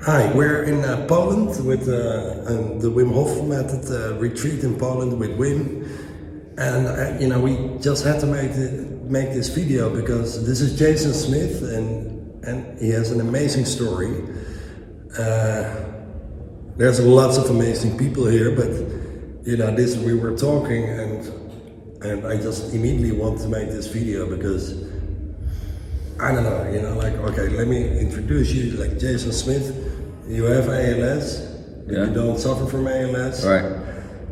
Hi, we're in Poland with the Wim Hof method retreat in Poland with Wim, and we just had to make this video because this is Jason Smith, and he has an amazing story. There's lots of amazing people here, but this we were talking, and I just immediately want to make this video because I don't know, okay, let me introduce you, like Jason Smith. You have A.L.S, Yeah. you don't suffer from A.L.S. Right.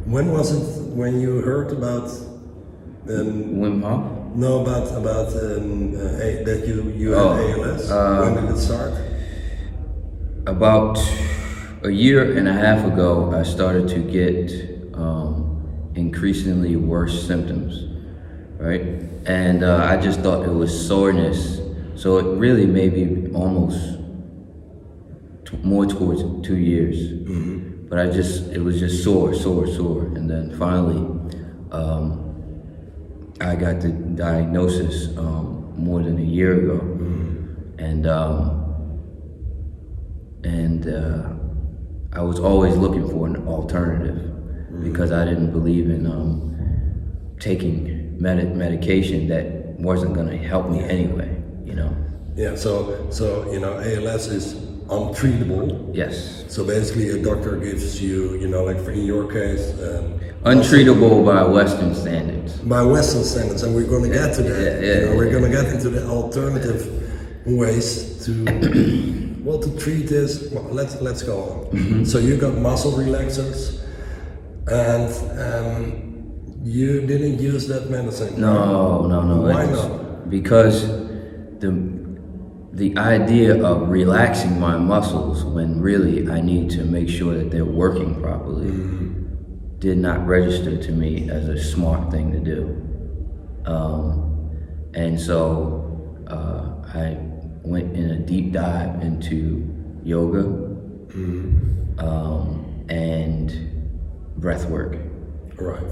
When was it when you heard about, Wim Hof? no, about that you have A.L.S? When did it start? About a year and a half ago, I started to get increasingly worse symptoms, right? And I just thought it was soreness. So it really maybe almost more towards 2 years. Mm-hmm. But it was just sore. And then finally, I got the diagnosis more than a year ago. Mm-hmm. And I was always looking for an alternative because I didn't believe in taking medication that wasn't going to help me anyway, Yeah, so A.L.S is untreatable. Yes. So basically a doctor gives you, like in your case, Untreatable by Western standards. by Western standards, and we're going to get to that. We're going to get into the alternative ways to to treat this. Well, let's go on. Mm-hmm. So you got muscle relaxers, and you didn't use that medicine. No. Why not? Because the idea of relaxing my muscles when really I need to make sure that they're working properly did not register to me as a smart thing to do. And so I went in a deep dive into yoga and breath work. Right.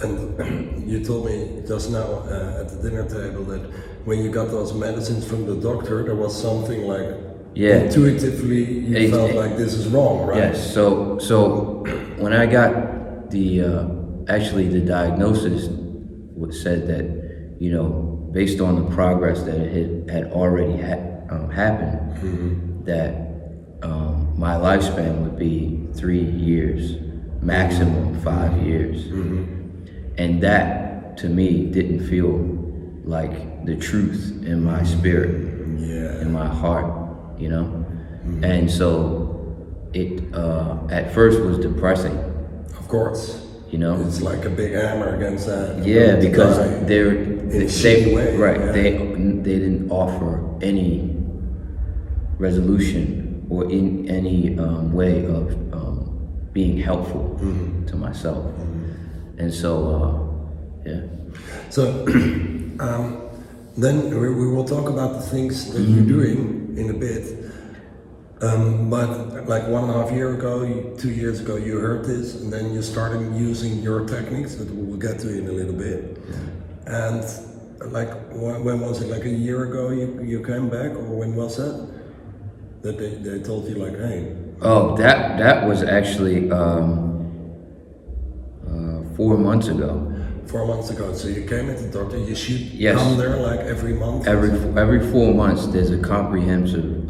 And you told me just now at the dinner table that when you got those medicines from the doctor, there was something like intuitively you felt like this is wrong, right? Yes. So when I got the diagnosis, said that based on the progress that it had already happened, that my lifespan would be 3 years, maximum 5 years. And that, to me, didn't feel like the truth in my spirit, in my heart, And so it, at first, was depressing. Of course. It's like a big hammer against that. Yeah, because they didn't offer any resolution or in any way of being helpful to myself. And so, So then we will talk about the things that you're doing in a bit. But like 1.5 years ago, 2 years ago, you heard this, and then you started using your techniques that we'll get to in a little bit. And like, when was it? Like a year ago, you came back, or when was that? That they told you like, hey. Oh, that was actually 4 months ago. 4 months ago. So you came at the doctor. You should come there like every month. Every 4 months, there's a comprehensive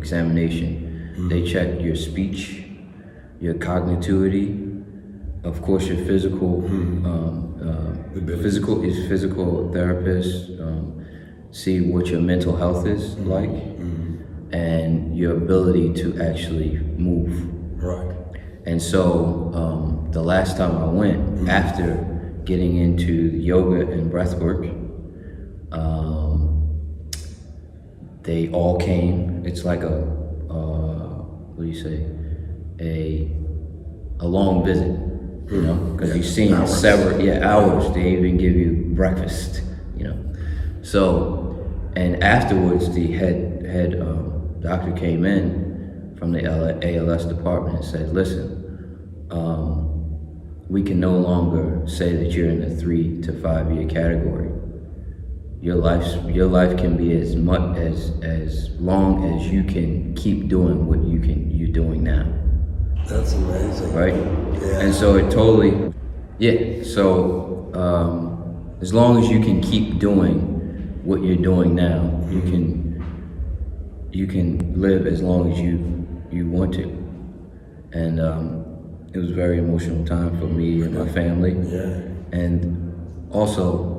examination. They check your speech, your cognitivity, of course, your physical. Physical therapist see what your mental health is like, and your ability to actually move. Right. And so the last time I went, after getting into yoga and breath work, they all came. It's like a long visit, because you've seen several hours. They even give you breakfast, So, and afterwards, the head doctor came in from the A.L.S department and said, "Listen, we can no longer say that you're in the 3 to 5 year category. your life can be as long as you can keep doing what you're doing now. That's amazing. Right? Yeah. And so it totally, so as long as you can keep doing what you're doing now, you can live as long as you want to. And it was a very emotional time for me and my family. Yeah. And also,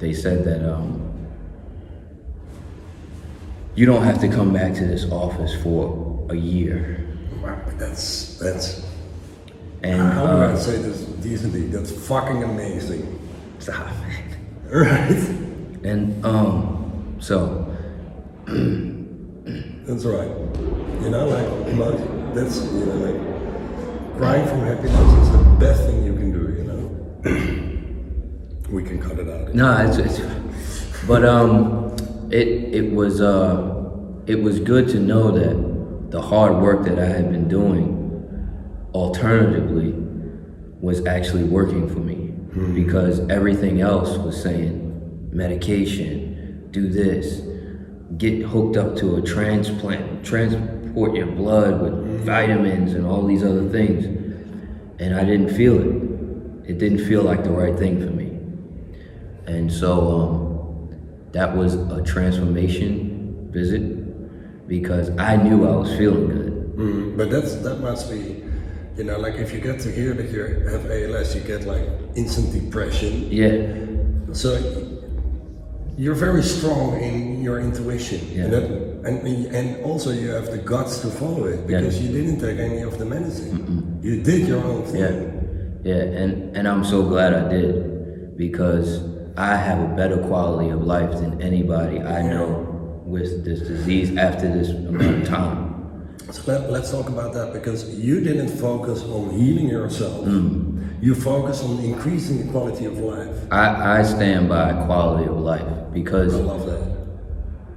they said that you don't have to come back to this office for a year. Wow, that's And how do I say this decently? That's fucking amazing. stop. Right? And so That's right. You know, like that's like crying from happiness is the best thing you can do. You know. We can cut it out. no, but it was good to know that the hard work that I had been doing alternatively was actually working for me, because everything else was saying medication, do this, get hooked up to a transplant, transport your blood with vitamins and all these other things, and I didn't feel it. It didn't feel like the right thing for me. And so that was a transformation visit, because I knew I was feeling good. But that must be, you know, like if you get to hear that you have ALS, you get like instant depression. Yeah, So you're very strong in your intuition, Yeah. and also you have the guts to follow it, because you didn't take any of the medicine. You did your own thing. yeah, and I'm so glad I did, because I have a better quality of life than anybody I know with this disease after this amount of time. So let's talk about that, because you didn't focus on healing yourself. You focus on increasing the quality of life. I stand by quality of life, because I love that.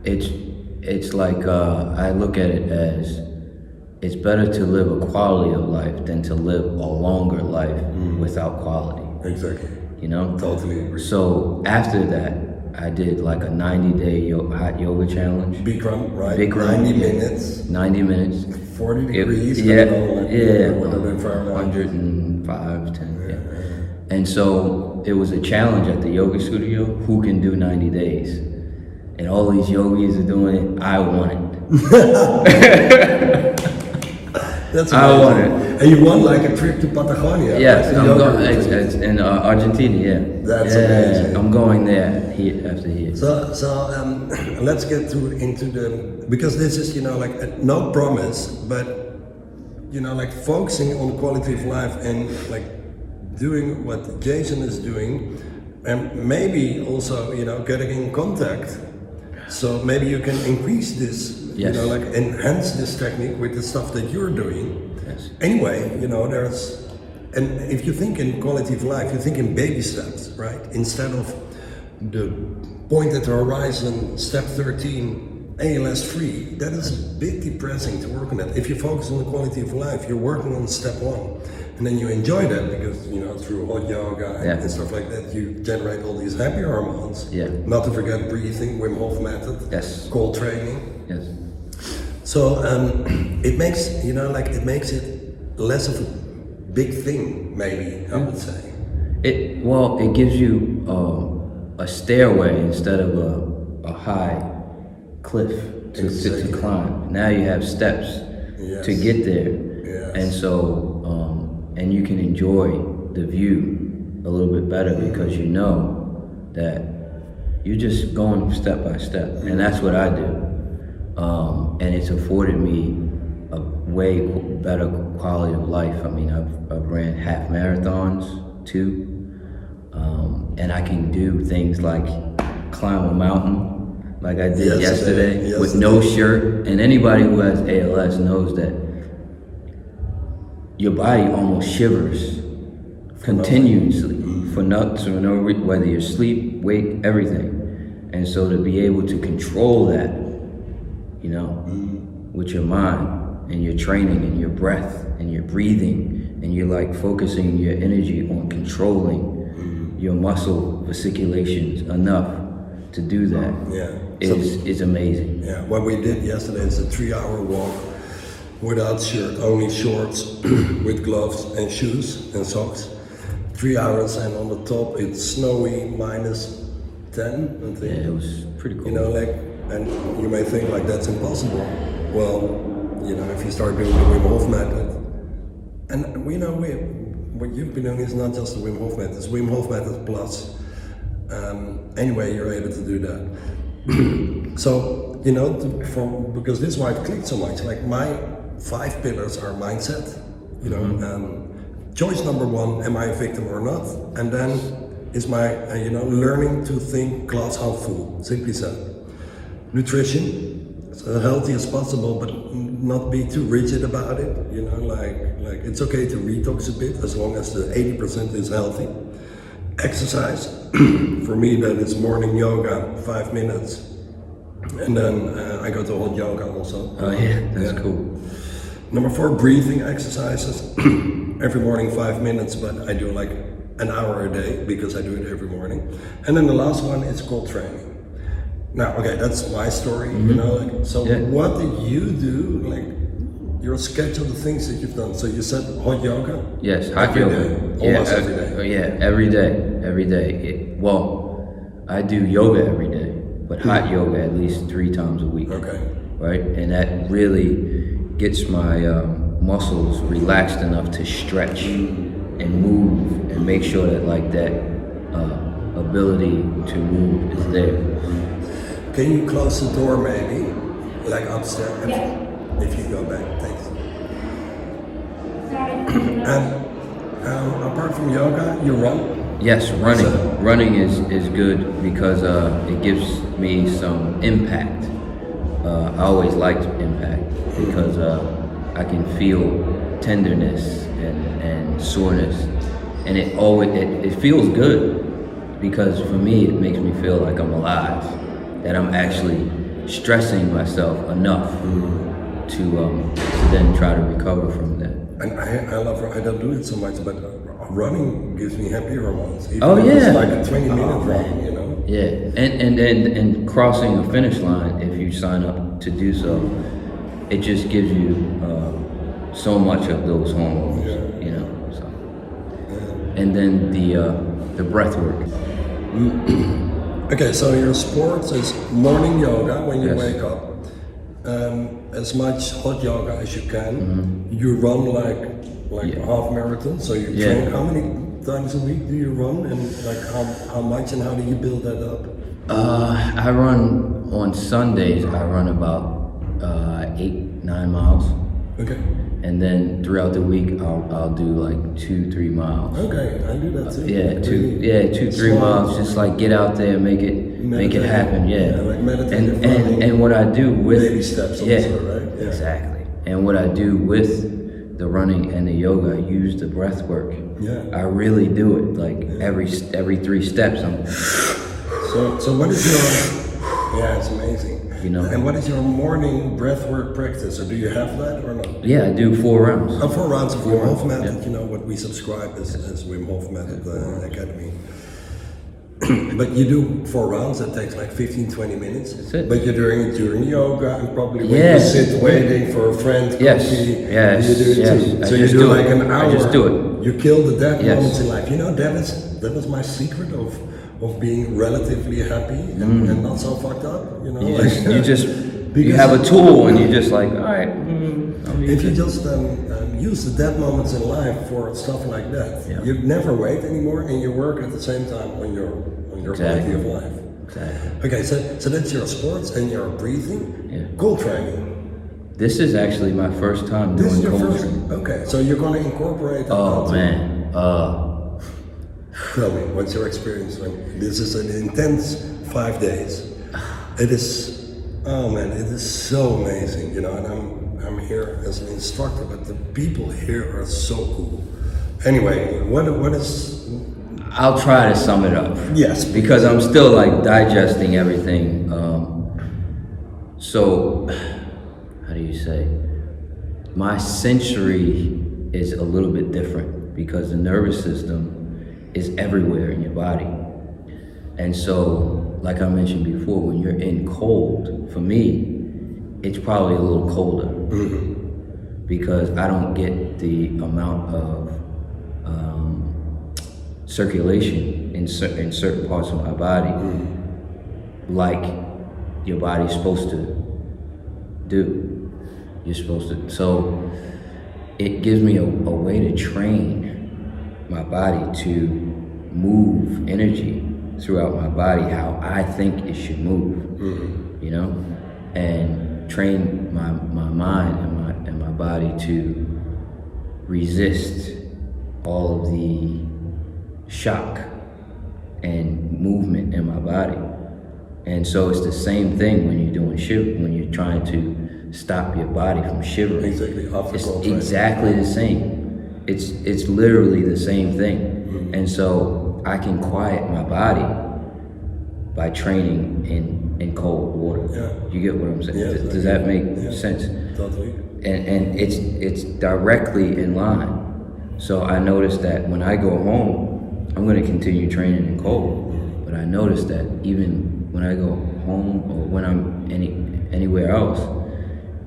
it's like I look at it as it's better to live a quality of life than to live a longer life without quality. Exactly. You know? Totally agree. So after that, I did like a 90-day hot yoga challenge. Bikram, right? Bikram, 90 yeah. minutes, 90 minutes. 40 degrees. Yeah, I don't know, like, yeah. whatever Fahrenheit. 105, 10, yeah. And so it was a challenge at the yoga studio, who can do 90 days. And all these yogis are doing it, I want it. That's I amazing. want it. And you won like a trip to Patagonia. Yes, right? I'm Yoga going. retreat. It's in Argentina. Yeah, That's yeah, amazing. I'm going there after here. So let's get into the, because this is, you know, like no promise, but, you know, like focusing on quality of life and like doing what Jason is doing, and maybe also, you know, getting in contact. So maybe you can increase this, you Yes. know, like enhance this technique with the stuff that you're doing. Yes. Anyway, you know, and if you think in quality of life, you think in baby steps, right? Instead of the point at the horizon, step 13, ALS free, that is a bit depressing to work on that. If you focus on the quality of life, you're working on step 1. And then you enjoy that because, you know, through hot yoga and stuff like that, you generate all these happy hormones. Yeah. Not to forget breathing, Wim Hof method, Yes. cold training. Yes. So it makes, you know, like it makes it less of a big thing, maybe, I would say. It gives you a stairway instead of a high cliff to climb. Now you have steps to get there, and so and you can enjoy the view a little bit better because you know that you're just going step by step, and that's what I do. And it's afforded me a way better quality of life. I mean, I've ran half marathons too, and I can do things like climb a mountain, like I did yesterday with no shirt. And anybody who has ALS knows that your body almost shivers continuously for no reason, whether you're asleep, wake, everything. And so to be able to control that, you know, with your mind and your training and your breath and your breathing, and you're like focusing your energy on controlling your muscle fasciculations enough to do that is amazing. Yeah, what we did yesterday is a 3-hour walk without shirt, only shorts with gloves and shoes and socks. 3 hours, and on the top it's snowy, -10, I think. Yeah, it was pretty cool. You know, like, and you may think like that's impossible. Well, you know, if you start doing the Wim Hof method, and we know what you've been doing is not just the Wim Hof method, it's Wim Hof method plus. Anyway, you're able to do that. So, you know, because this is why it clicked so much. Like my 5 pillars are mindset, you know, choice number 1, am I a victim or not? And then is my, you know, learning to think glass half full, simply said. Nutrition, so healthy as possible, but not be too rigid about it, you know, like it's okay to detox a bit as long as the 80% is healthy. Exercise, for me that is morning yoga, 5 minutes. And then I go to hot yoga also. Oh yeah, that's cool. Number 4, breathing exercises. Every morning 5 minutes, but I do like an hour a day because I do it every morning. And then the last one is called training. Now, okay, that's my story, you know. Like, so what did you do? Like your sketch of the things that you've done. So you said hot yoga? Yes, hot yoga. Almost every day. Yeah, every day. Well, I do yoga every day, but hot yoga at least 3 times a week. Okay. Right, and that really gets my muscles relaxed enough to stretch and move and make sure that like that ability to move is there. Can you close the door maybe? Like upstairs? If you go back, thanks. And apart from yoga, you run? Yes, running. Running is good because it gives me some impact. I always liked impact because I can feel tenderness and soreness, and it feels good because for me it makes me feel like I'm alive, that I'm actually stressing myself enough to then try to recover from that. And I love, I don't do it so much, but running gives me happy hormones. Even Oh if yeah, it's like a 20-minute run, you know. Yeah, and crossing a finish line, if you sign up to do so, it just gives you so much of those hormones, you know. So, and then the breath work. Okay, so your sports is morning yoga when you wake up. As much hot yoga as you can. You run like half marathon, so you train. How many times a week do you run, and like how much, and how do you build that up? I run on Sundays. I run about 8-9 miles. Okay. And then throughout the week, I'll do like 2-3 miles. Okay, I do that too. 2-3 miles. Just like get out there, and make it happen. Yeah. Like meditative running. And what I do with baby steps also, right? Yeah. Exactly. And what I do with the running and the yoga, I use the breath work. Yeah. I really do it. Like every 3 steps, I'm. So what is your? Yeah, it's amazing. You know. And what is your morning breathwork practice? Or do you have that or not? Yeah, I do 4 rounds. 4 rounds of Wim Hof method. You know what we subscribe as Wim Hof method Academy. But you do 4 rounds. That takes like 15-20 minutes. That's it. But you're doing it during yoga and probably when you sit waiting for a friend. Yes. You do it too. So you do like an hour. I just do it. You kill the dead moments in life. You know that was my secret of being relatively happy and not so fucked up, you know. You have a tool and you're just like, all right. If you just use the dead moments in life for stuff like that, you never wait anymore, and you work at the same time on your quality of life. Exactly. Okay, so that's your sports and your breathing. Yeah. Cold training. This is actually my first time doing cold training. Okay, so you're gonna incorporate that. Oh man. Tell me, what's your experience when this is an intense 5 days? It is, oh man, it is so amazing, you know, and I'm here as an instructor, but the people here are so cool. Anyway, what is... I'll try to sum it up. Yes. Because I'm still like digesting everything. So, how do you say? My sensory is a little bit different because the nervous system is everywhere in your body. And so like I mentioned before, when you're in cold, for me, it's probably a little colder because I don't get the amount of circulation in certain parts of my body like your body's supposed to do. You're supposed to. So it gives me a way to train my body to move energy throughout my body how I think it should move, you know, and train my mind and my body to resist all of the shock and movement in my body. And so it's the same thing when you're doing when you're trying to stop your body from shivering. Exactly. It's exactly the same. It's literally the same thing. And so I can quiet my body by training in cold water. Yeah. You get what I'm saying? Yes, Does that make sense? Totally. And it's directly in line. So I noticed that when I go home, I'm going to continue training in cold. But I noticed that even when I go home or when I'm anywhere else,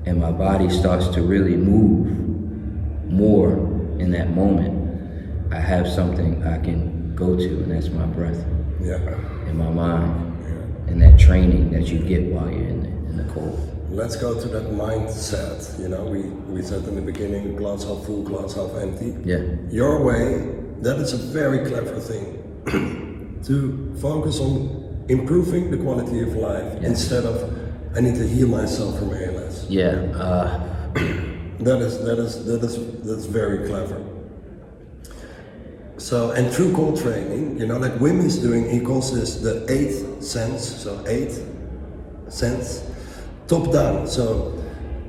and my body starts to really move more in that moment, I have something I can go to, and that's my breath. Yeah. And my mind. Yeah. And that training that you get while you're in the cold. Let's go to that mindset. You know, we said in the beginning, glass half full, glass half empty. Yeah. Your way, that is a very clever thing to focus on improving the quality of life instead of I need to heal myself from A.L.S. Yeah. That's very clever. So, and through cold training, you know, like Wim is doing, he calls this the 8th sense. So 8 sense, top down. So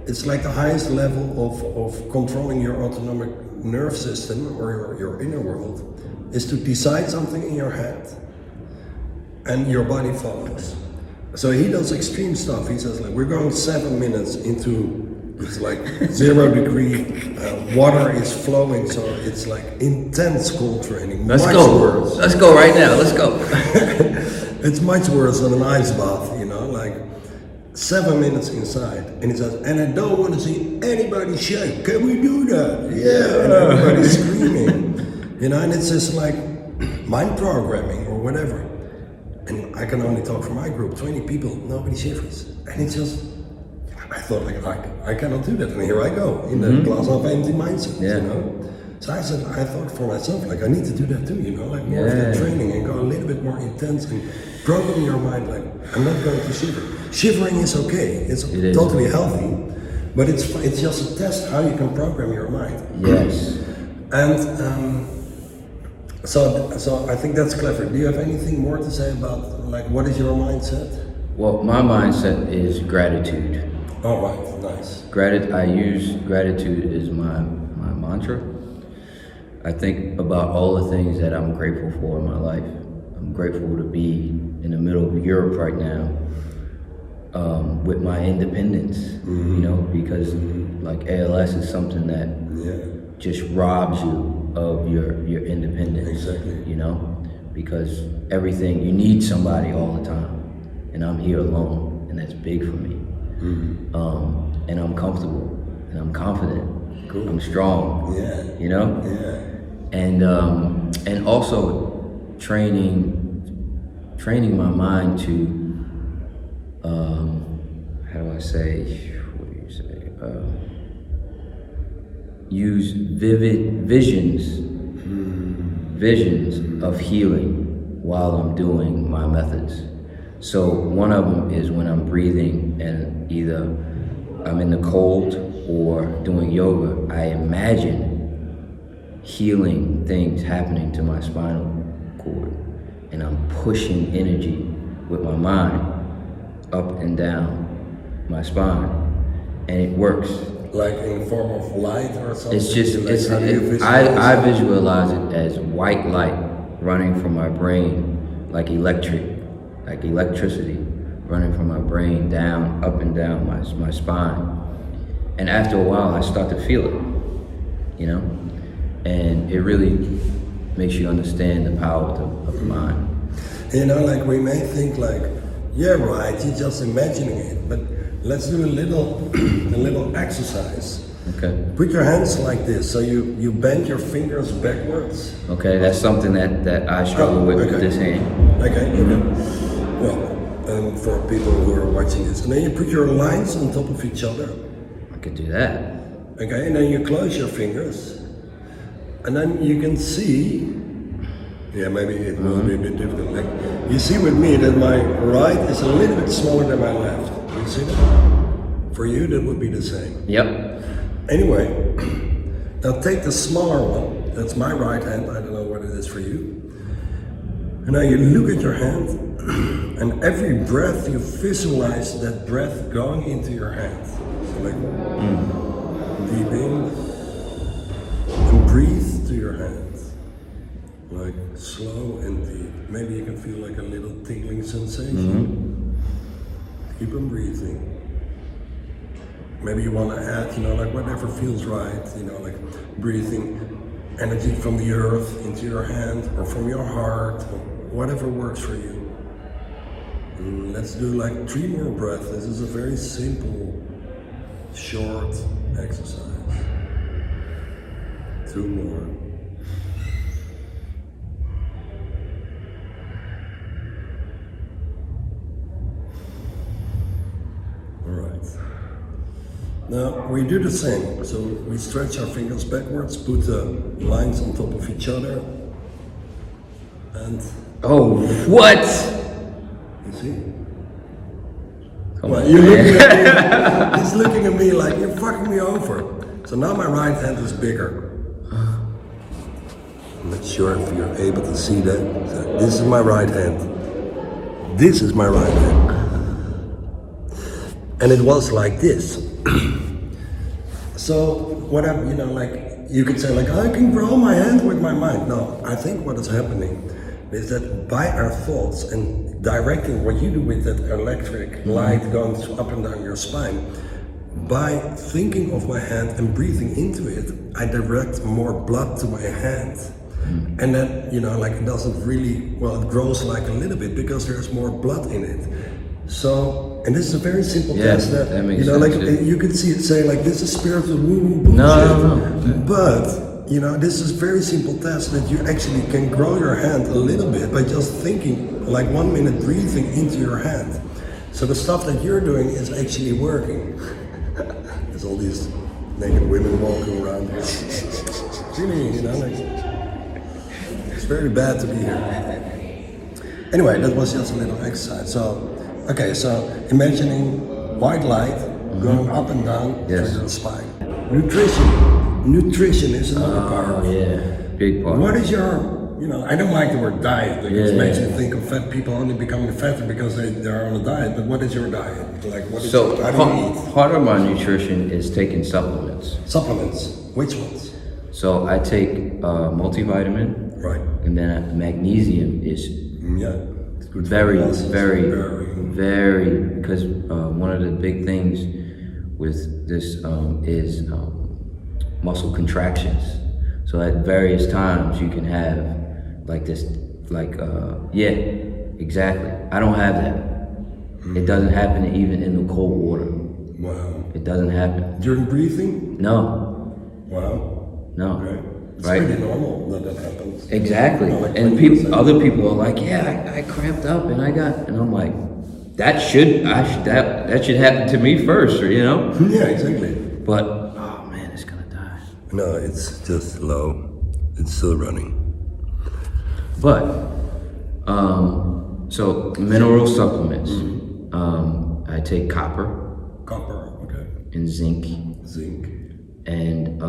it's like the highest level of controlling your autonomic nerve system or your inner world is to decide something in your head and your body follows. So he does extreme stuff. He says like, we're going 7 minutes into, it's like 0 degree, water is flowing, so it's like intense cold training. Let's go. Worse. Let's go right now. Let's go. It's much worse than an ice bath, you know, like 7 minutes inside. And he says, and I don't want to see anybody shake. Can we do that? Yeah. And everybody's screaming, you know, and it's just like mind programming or whatever. And I can only talk for my group, 20 people, nobody shivers. And it's just, I thought, like, I cannot do that. And here I go, in the glass half empty mindset, you know? So I thought for myself, like, I need to do that too, you know? Like, more of that training and go a little bit more intense and program your mind, like, I'm not going to shiver. Shivering is okay, it's totally healthy, but it's just a test how you can program your mind. Yes. And, so I think that's clever. Do you have anything more to say about, like, what is your mindset? Well, my mindset is gratitude. All right, nice. I use gratitude as my mantra. I think about all the things that I'm grateful for in my life. I'm grateful to be in the middle of Europe right now with my independence, you know, because like A.L.S. is something that just robs you of your independence. Exactly. You know, because everything, you need somebody all the time, and I'm here alone, and that's big for me. And I'm comfortable, and I'm confident. Cool. I'm strong. Yeah. You know. Yeah. And also training my mind to how do I say? What do you say? Use vivid visions of healing while I'm doing my methods. So one of them is when I'm breathing and either I'm in the cold or doing yoga, I imagine healing things happening to my spinal cord, and I'm pushing energy with my mind up and down my spine, and it works. Like in the form of light or something? It's just, I visualize it as white light running from my brain, like electricity running from my brain down, up and down my spine. And after a while, I start to feel it, you know? And it really makes you understand the power of the mind. You know, like we may think like, yeah, right, you're just imagining it, but let's do a little exercise. Okay. Put your hands like this, so you bend your fingers backwards. Okay, that's something that I struggle with this hand. Okay, Well, for people who are watching this, and then you put your lines on top of each other. I could do that. Okay, and then you close your fingers, and then you can see. Yeah, maybe it will be a bit difficult. Like, you see with me that my right is a little bit smaller than my left. You see that? For you, that would be the same. Yep. Anyway, now take the smaller one. That's my right hand. I don't know what it is for you. And now you look at your hand, and every breath you visualize that breath going into your hand. So like deep in, and breathe to your hand. Like slow and deep. Maybe you can feel like a little tingling sensation. Keep on breathing. Maybe you want to add, you know, like whatever feels right, you know, like breathing energy from the earth into your hand or from your heart, or whatever works for you. And let's do like 3 more breaths. This is a very simple, short exercise. 2 more. Alright. Now we do the same. So we stretch our fingers backwards, put the lines on top of each other, and Oh, what? you see? Come Well, on, you're man. looking at me, he's looking at me like you're fucking me over. So now my right hand is bigger. I'm not sure if you're able to see that. So this is my right hand. This is my right hand. And it was like this. So what I, you know, like you could say like, I can grow my hand with my mind. No, I think what is happening is that by our thoughts and directing what you do with that electric light going up and down your spine, by thinking of my hand and breathing into it, I direct more blood to my hand. And that, you know, like it doesn't really, well, it grows like a little bit because there's more blood in it. So, and this is a very simple test that makes you know, sense, like you could see it say like this is spiritual woo-woo bullshit. No. But, you know, this is a very simple test that you actually can grow your hand a little bit by just thinking like 1 minute breathing into your hand. So the stuff that you're doing is actually working. There's all these naked women walking around. Really, you know, like it's very bad to be here. Anyway, that was just a little exercise. So, okay, so imagining white light going up and down through your spine. Nutrition is another part. Oh, yeah. Big part. What is your, you know, I don't like the word diet because it makes me think of fat people only becoming fatter because they're on a diet, but what is your diet? Like, what is So, how do you eat? part of my nutrition is taking supplements. Supplements, which ones? So, I take multivitamin, Right. and then magnesium is Yeah. It's good for very, the muscles, very, because one of the big things with this is muscle contractions. So at various times you can have like this, like, yeah, exactly. I don't have that. It doesn't happen even in the cold water. Wow. It doesn't happen. During breathing? No, Wow. no. Okay. It's Right. pretty normal that happens. Exactly. No, like And 20%. other people are like, yeah, I cramped up and and I'm like, that should happen to me first, or, you know? Yeah, exactly. But, oh man, it's gonna die. No, it's just low. It's still running. But, so mineral supplements. I take copper Copper, okay. and zinc Zinc. and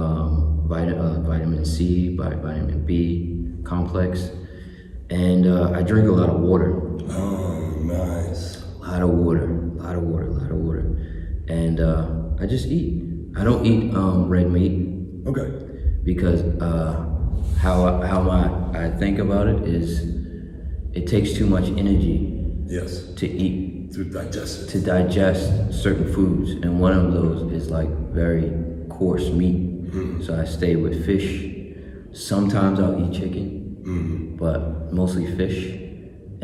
vitamin C, vitamin B complex, and I drink a lot of water. Oh, nice. A lot of water, and I just eat. I don't eat red meat Okay. because how I think about it is it takes too much energy Yes. to eat, To digest it. to digest certain foods, and one of those is like very coarse meat. So I stay with fish. Sometimes I'll eat chicken, but mostly fish.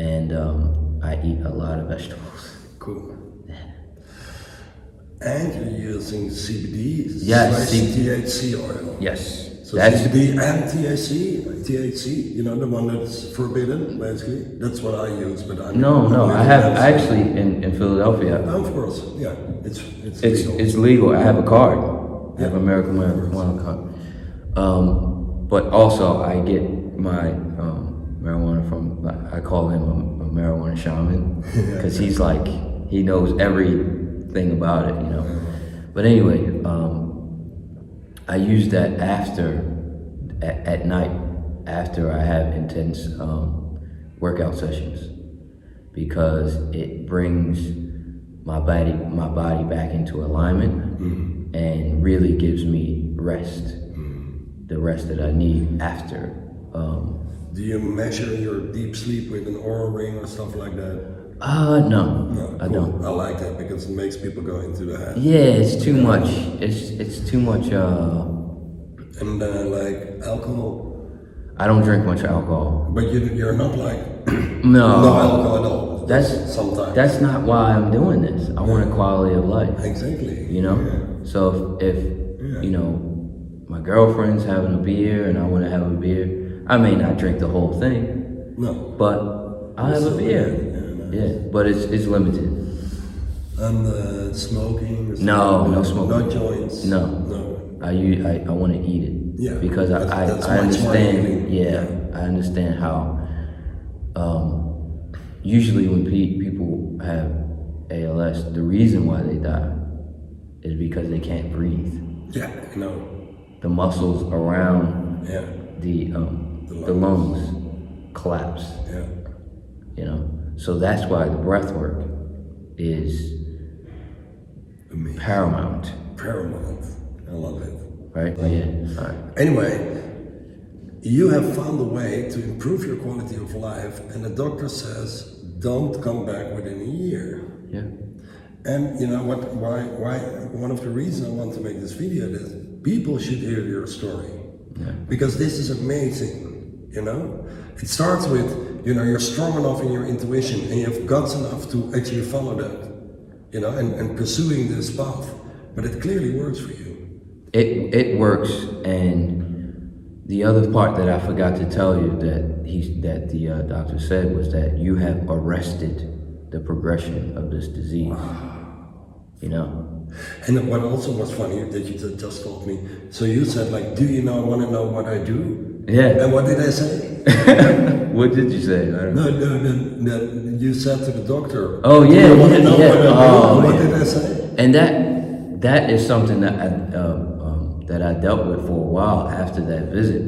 and I eat a lot of vegetables. Cool. And you're using CBD Yes, THC oil. Yes. So CBD and THC, you know, the one that's forbidden, basically. That's what I use, but I I actually in Philadelphia. Of course, yeah, it's legal. It's legal. I have a card. I have American marijuana card. But also I get my marijuana from, I call him a marijuana shaman, because he's like, he knows everything about it, you know. But anyway, I use that at night, after I have intense workout sessions, because it brings my body back into alignment, and really gives me rest, the rest that I need after. Do you measure your deep sleep with an Oura ring or stuff like that? No, I don't. I like that because it makes people go into the head. Yeah, it's too much. It's too much. And like alcohol. I don't drink much alcohol. But you're not like no alcohol at all. Sometimes. That's not why I'm doing this. I want a quality of life. Exactly. You know. Yeah. So if you know, my girlfriend's having a beer and I want to have a beer, I may not drink the whole thing. No. But I'll have a beer. Yeah, but it's limited. And smoking? No smoking. No joints? No. I want to eat it. Yeah. Because I understand. Yeah, I understand how. Usually when people have A.L.S, the reason why they die is because they can't breathe. Yeah, no. The muscles around the lungs collapse. Yeah. You know. So that's why the breath work is paramount. Paramount. I love it. Right? Yeah. All right. Anyway, you have found a way to improve your quality of life, and the doctor says don't come back within a year. Yeah. And you know what? Why? One of the reasons I want to make this video is people should hear your story, because this is amazing. You know, it starts with, you know, you're strong enough in your intuition and you have guts enough to actually follow that, you know, and pursuing this path. But it clearly works for you. It works, and the other part that I forgot to tell you that the doctor said was that you have arrested the progression of this disease. Wow. You know. And what also was funny that you just told me. So you said like, do you want to know what I do? Yeah. And what did I say? What did you say? I don't know. No. You said to the doctor. Oh yeah, do you want to know what I do? Oh, what did I say? And that is something that I dealt with for a while after that visit.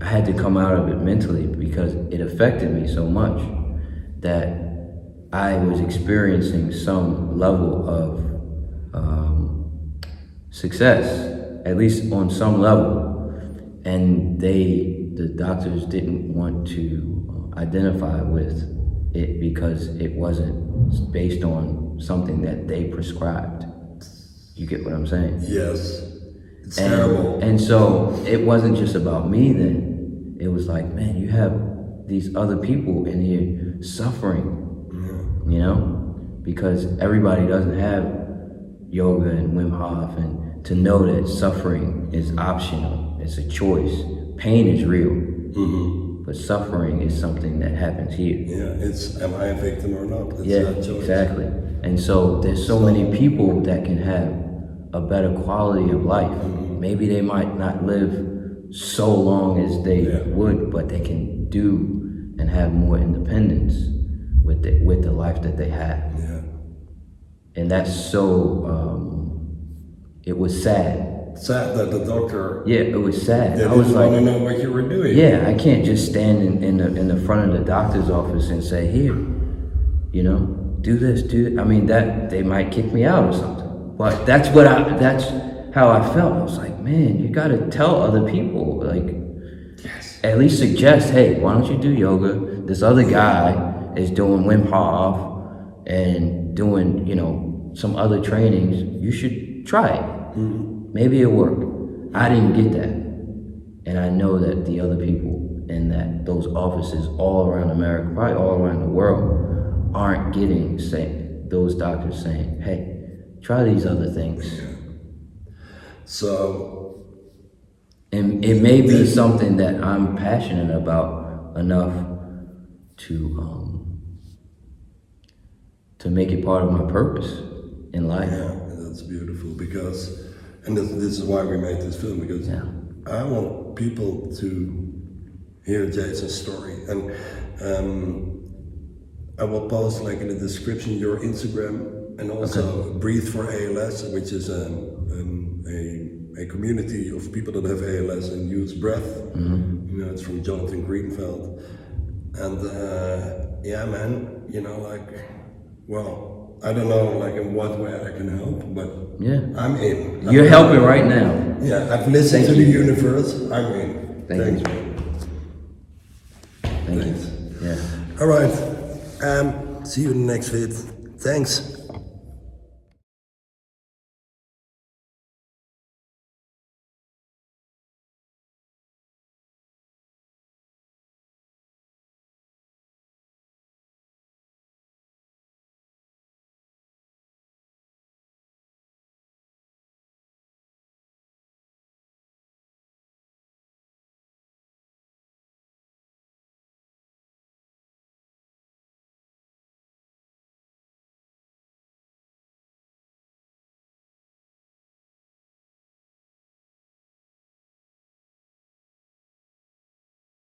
I had to come out of it mentally because it affected me so much that I was experiencing some level of success, at least on some level, and the doctors didn't want to identify with it because it wasn't based on something that they prescribed. You get what I'm saying? Yes. It's terrible. And so it wasn't just about me then. It was like, man, you have these other people in here suffering, you know? Because everybody doesn't have yoga and Wim Hof, and to know that suffering is optional, it's a choice. Pain is real, but suffering is something that happens here. Yeah, it's am I a victim or not? It's yeah, exactly. And so there's so many people that can have a better quality of life. Maybe they might not live so long as they would, but they can do and have more independence with the life that they have. Yeah. And that's so, it was sad. Sad that the doctor... Yeah, it was sad. I was like, I don't know what you were doing. Yeah, I can't just stand in the front of the doctor's office and say, here, you know, do this, do that. I mean, that they might kick me out or something. But that's how I felt. I was like, man, you gotta tell other people, like, at least suggest, hey, why don't you do yoga? This other guy is doing Wim Hof and doing, you know, some other trainings. You should try it. Maybe it'll work. I didn't get that. And I know that the other people and that those offices all around America, probably all around the world, aren't getting those doctors saying, hey, try these other things. Yeah. So, And it may be something that I'm passionate about enough to make it part of my purpose in life. yeah, that's beautiful because, and this is why we made this film, because I want people to hear Jason's story. And I will post like in the description your Instagram and also Breathe for A.L.S, which is a community of people that have A.L.S and use breath. You know, it's from Jonathan Greenfeld. And yeah, man, you know, like, well, I don't know like in what way I can help, but I'm in. You're helping right now. Yeah, I've listened to the universe. I'm in. Thanks. Thanks. Yeah. All right. See you in the next vid. Thanks.